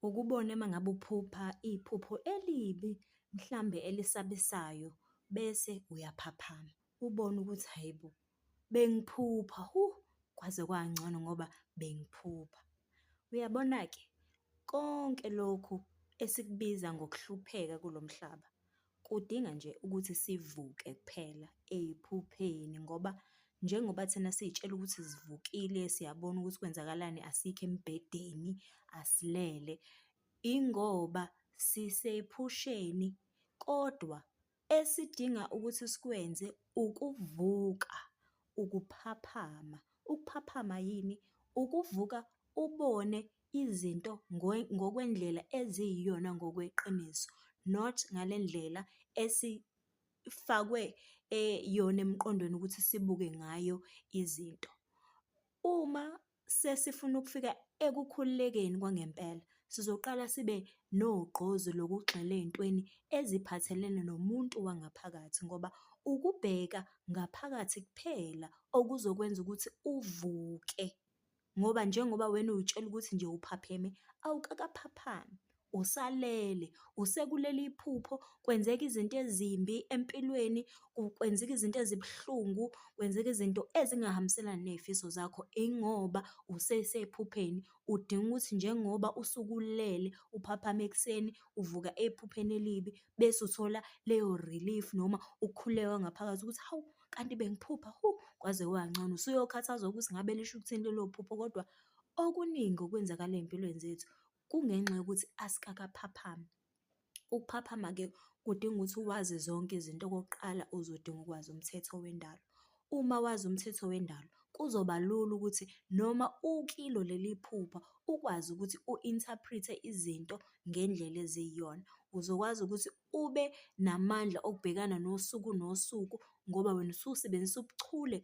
Ukubona uma ngabe uphupha iphupho elibi mhlambe elisabisayo bese uyaphaphama, ubone ukuthi hhayi bo, bengiphupha kwaze kwangcono ngoba bengiphupha. Uyabona-ke, konke lokhu esikubiza ngokuhlupheka kulo mhlaba kudinga nje ukuthi sivuke kuphela ey'phupheni ngoba njengoba thina siy'tshela ukuthi sivukile, siyabona ukuthi kwenzakalani, asikho embhedeni, asilele, ingoba sisephusheni kodwa esidinga ukuthi sikwenze ukuvuka, ukuphaphama. Ukuphaphama yini? Ukuvuka ubone izinto ngokwendlela eziyiyona ngokweqiniso, not ngale ndlela esifakwe yona emqondweni ukuthi sibuke ngayo izinto. Uma sesifuna ukufika ekukhululekeni kwangempela, sizoqala sibe nogqozi lokugxila ey'ntweni eziphathelene nomuntu wangaphakathi ngoba ukubheka ngaphakathi kuphela okuzokwenza ukuthi uvuke ngoba njengoba wena uy'tshela ukuthi nje uphapheme, awukakaphaphami, usalele, usekuleli phupho, kwenzeka izinto ezimbi empilweni, kwenzeka izinto ezibuhlungu, kwenzeka izinto ezingahambiselani ney'fiso zakho, ingoba usesephupheni. Udinga ukuthi njengoba usuke ulele uphaphame ekuseni, uvuka ephupheni elibi bese uthola leyo relief noma ukukhululeka ngaphakathi ukuthi hawu, kanti bengiphupha kwaze kwangcono. Usuyokhathazwa ukuthi ngabe lisho ukuthini lelo phupho kodwa okuningi okwenzakala ey'mpilweni zethu kungenxa yokuthi asikakaphaphami. Ukuphaphama-ke kudinga ukuthi wazi zonke izinto. Okokuqala, uzodinga ukwazi umthetho wendalo. Uma wazi umthetho wendalo kuzoba lula ukuthi noma ukilo leli phupha ukwazi ukuthi u-interpret-e izinto ngendlela eziyiyona. Uzokwazi ukuthi ube namandla okubhekana nosuku nosuku ngoba wena ususebenzisa ubuchule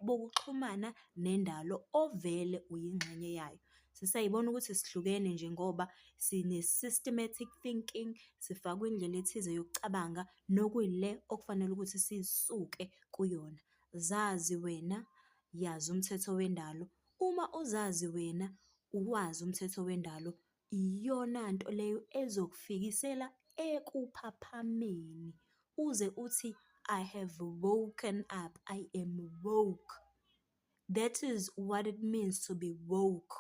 bokuxhumana nendalo ovele uyingxenye yayo. Sesiyayibona ukuthi sihlukene nje ngoba sine-systematic thinking, sifakwe indlela ethize yokucabanga nokuyile okufanele ukuthi sisuke kuyona. Zazi wena, yazi umthetho wendalo. Uma uzazi wena, uwazi umthetho wendalo, iyona nto leyo ezokufikisela ekuphaphameni uze uthi, I have woken up, I am woke. That is what it means to be woke,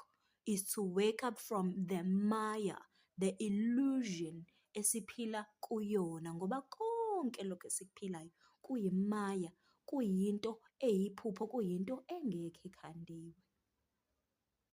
is to wake up from the maya, the illusion esiphila kuyona ngoba konke lokhu esikuphilayo kuyimaya, kuyinto eyiphupho, kuyinto engekho ikhandiwe.